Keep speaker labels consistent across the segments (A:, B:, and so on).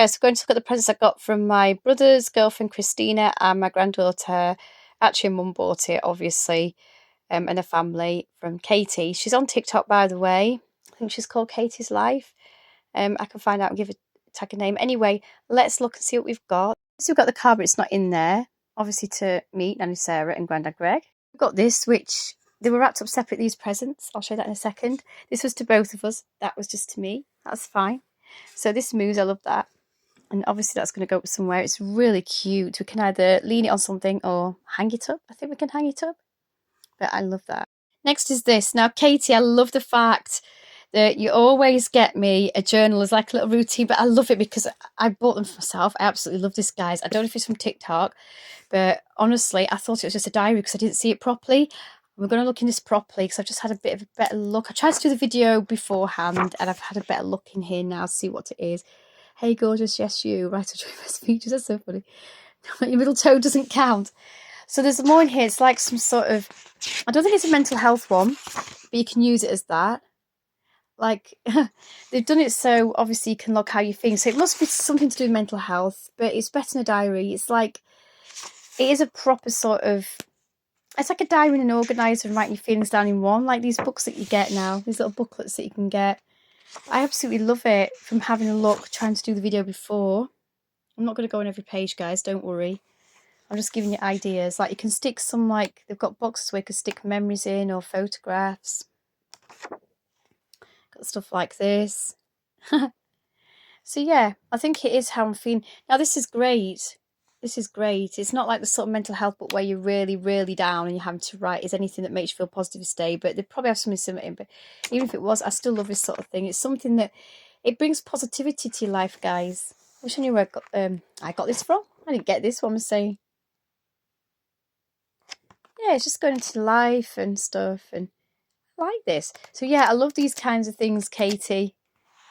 A: guys, we're going to look at the presents I got from my brother's girlfriend Christina and my granddaughter. Actually, mum bought it, obviously, and a family from Katie. She's on TikTok, by the way. I think she's called Katie's Life. I can find out and give a tag a name. Anyway, let's look and see what we've got. So we've got the card, but it's not in there. Obviously to me, Nanny Sarah and Grandad Greg. We've got this, which they were wrapped up separate, these presents. I'll show you that in a second. This was to both of us. That was just to me. That's fine. So this moves, I love that. And obviously that's going to go up somewhere. It's really cute. We can either lean it on something or hang it up. I think we can hang it up. But I love that. Next is this. Now, Katie, I love the fact that you always get me a journal as like a little routine, but I love it because I bought them for myself. I absolutely love this, guys. I don't know if it's from TikTok, but honestly, I thought it was just a diary because I didn't see it properly. We're going to look in this properly because I've just had a bit of a better look. I tried to do the video beforehand and I've had a better look in here now to see what it is. Hey, gorgeous, yes, you. Right, I'll show you best features. That's so funny. Your middle toe doesn't count. So there's more in here. It's like some sort of, I don't think it's a mental health one, but you can use it as that. Like, they've done it so obviously you can log how you feel. So it must be something to do with mental health, but it's better than a diary. It's like, it is a proper sort of, it's like a diary and an organiser and writing your feelings down in one. Like these books that you get now, these little booklets that you can get. I absolutely love it from having a look, trying to do the video before. I'm not going to go on every page, guys, don't worry. I'm just giving you ideas. Like you can stick some, like, they've got boxes where you can stick memories in or photographs. Got stuff like this. So yeah, I think it is how I'm feeling. Now this is great. This is great. It's not like the sort of mental health book where you're really, really down and you're having to write is anything that makes you feel positive today. But they probably have something similar in. But even if it was, I still love this sort of thing. It's something that it brings positivity to your life, guys. I wish I knew where I got this from. I didn't get this one. I'm saying, yeah, it's just going into life and stuff, and I like this. So yeah, I love these kinds of things, Katie.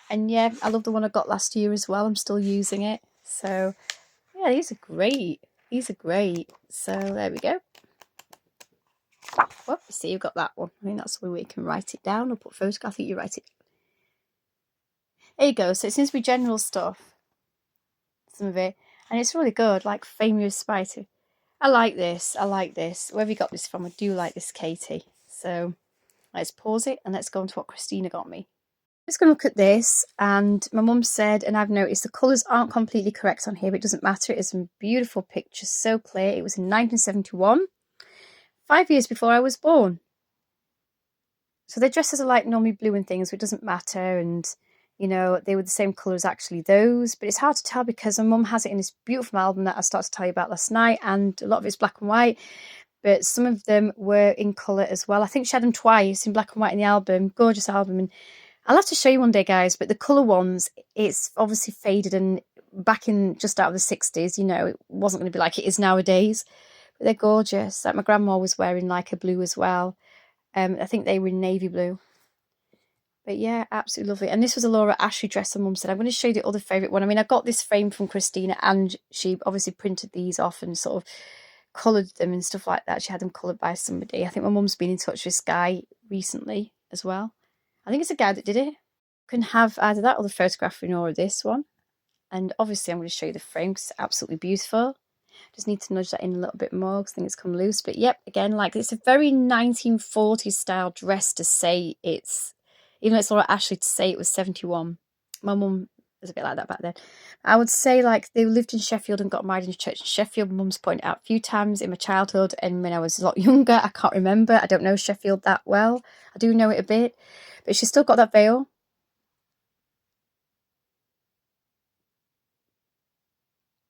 A: And yeah, I love the one I got last year as well. I'm still using it. So yeah, these are great. These are great. So there we go. Well, you see, you've got that one. I mean, that's where we can write it down or put photograph. I think you write it. There you go. So it seems to be general stuff, some of it. And it's really good, like Fame Your Spider. I like this. I like this. Where have you got this from? I do like this, Katie. So let's pause it and let's go on to what Christina got me. I'm just going to look at this, and my mum said, and I've noticed the colours aren't completely correct on here, but it doesn't matter. It's a beautiful picture, so clear. It was in 1971, 5 years before I was born. So their dresses are like normally blue and things, but it doesn't matter. And, you know, they were the same colour as actually those, but it's hard to tell because my mum has it in this beautiful album that I started to tell you about last night, and a lot of it's black and white, but some of them were in colour as well. I think she had them twice in black and white in the album. Gorgeous album. And I'll have to show you one day, guys, but the colour ones, it's obviously faded, and back in just out of the 60s, you know, it wasn't going to be like it is nowadays. But they're gorgeous. Like my grandma was wearing like a blue as well. I think they were in navy blue. But yeah, absolutely lovely. And this was a Laura Ashley dress, and Mum said. I'm going to show you the other favourite one. I mean, I got this frame from Christina, and she obviously printed these off and sort of coloured them and stuff like that. She had them coloured by somebody. I think my mum's been in touch with this guy recently as well. I think it's a guy that did it. You can have either that or the photograph or this one. And obviously I'm going to show you the frame because it's absolutely beautiful. Just need to nudge that in a little bit more because I think it's come loose. But yep, again, like it's a very 1940s style dress to say it's, even though it's Laura Ashley, to say it was 71. My mum was a bit like that back then. I would say like they lived in Sheffield and got married in a church in Sheffield. Mum's pointed out a few times in my childhood and when I was a lot younger. I can't remember. I don't know Sheffield that well. I do know it a bit. But she's still got that veil.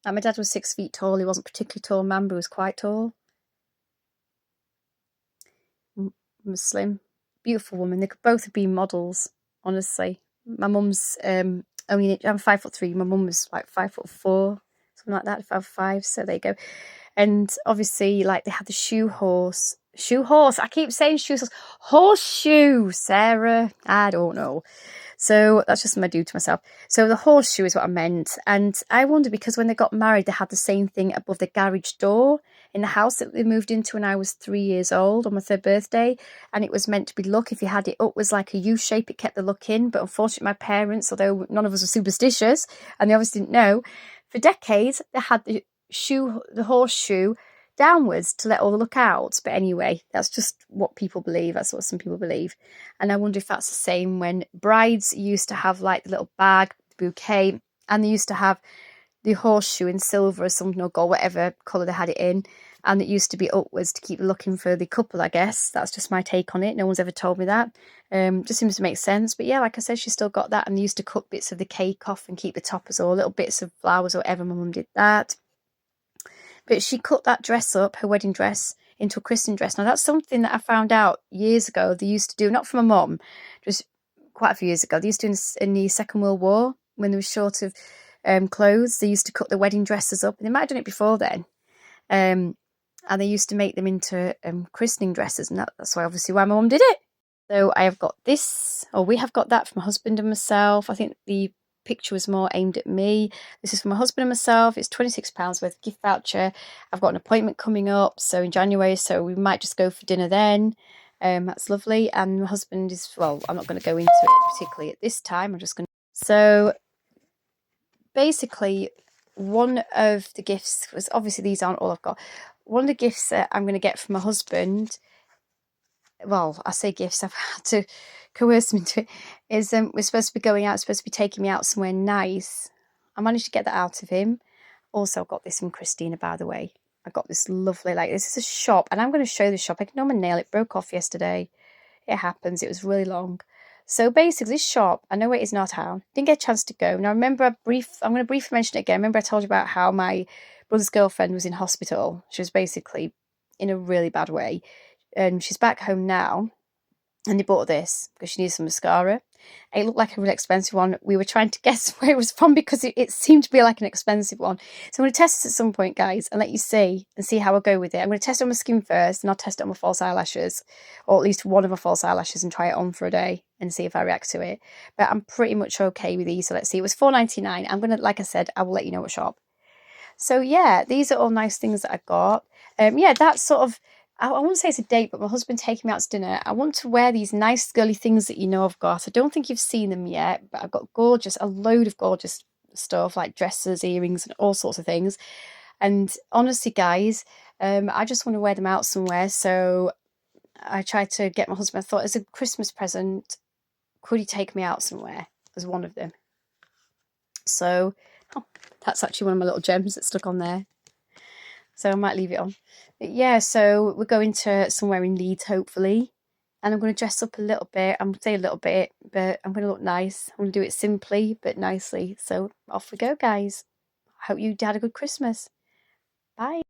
A: Like my dad was 6 feet tall. He wasn't particularly tall man, but he was quite tall. Slim. Beautiful woman. They could both have been models, honestly. My mum's only, I'm 5'3". My mum was like 5'4", something like that, 5'5". So there you go. And obviously, like they had the shoe horse. I keep saying shoe horse. Horseshoe, Sarah. I don't know. So that's just my due to myself. So the horseshoe is what I meant. And I wonder because when they got married, they had the same thing above the garage door. in the house that we moved into when I was 3 years old on my 3rd birthday, and it was meant to be luck. If you had it up, was like a U shape, it kept the luck in. But unfortunately, my parents, although none of us were superstitious and they obviously didn't know, for decades they had the horseshoe downwards to let all the luck out. But anyway, that's just what people believe. That's what some people believe. And I wonder if that's the same when brides used to have like the little bag, the bouquet, and they used to have the horseshoe in silver or something, or gold, whatever colour they had it in, and it used to be upwards to keep looking for the couple, I guess. That's just my take on it. No one's ever told me that. Just seems to make sense. But yeah, like I said, she still got that, and they used to cut bits of the cake off and keep the toppers, or little bits of flowers or whatever. My mum did that. But she cut that dress up, her wedding dress, into a christening dress. Now that's something that I found out years ago they used to do, not from my mum, just quite a few years ago. They used to do in the Second World War, when they were short of clothes. They used to cut the wedding dresses up, and they might have done it before then. And they used to make them into christening dresses, and that's why obviously why my mum did it. So I have got this, or we have got that for my husband and myself. I think the picture was more aimed at me. This is for my husband and myself. It's £26 worth of gift voucher. I've got an appointment coming up, so in January, so we might just go for dinner then. That's lovely. And my husband is, well, I'm not going to go into it particularly at this time. I'm just going to. So basically, one of the gifts was, obviously these aren't all I've got. One of the gifts that I'm going to get from my husband, well, I say gifts, I've had to coerce him into it, is we're supposed to be going out, supposed to be taking me out somewhere nice. I managed to get that out of him. Also, I got this from Christina, by the way. I got this lovely, like, this is a shop, and I'm going to show the shop. I can know my nail, it broke off yesterday. It happens, it was really long. So basically, this shop, I know it is not how. Didn't get a chance to go. Now, remember, I'm going to briefly mention it again. Remember I told you about how my brother's girlfriend was in hospital. She was basically in a really bad way. And she's back home now. And they bought this because she needed some mascara. It looked like a really expensive one. We were trying to guess where it was from because it seemed to be like an expensive one. So I'm going to test this at some point, guys, and let you see and see how I go with it. I'm going to test it on my skin first, and I'll test it on my false eyelashes, or at least one of my false eyelashes, and try it on for a day and see if I react to it. But I'm pretty much okay with these. So let's see. It was £4.99. I'm going to, like I said, I will let you know what shop. So yeah, these are all nice things that I got. Yeah, that's sort of, I wouldn't say it's a date, but my husband taking me out to dinner. I want to wear these nice girly things that you know I've got. I don't think you've seen them yet, but I've got a load of gorgeous stuff like dresses, earrings, and all sorts of things. And honestly, guys, I just want to wear them out somewhere. So I tried to get my husband, I thought as a Christmas present, could he take me out somewhere as one of them? So that's actually one of my little gems that stuck on there. So I might leave it on. But yeah, so we're going to somewhere in Leeds, hopefully. And I'm going to dress up a little bit. I'm going to say a little bit, but I'm going to look nice. I'm going to do it simply, but nicely. So off we go, guys. I hope you had a good Christmas. Bye.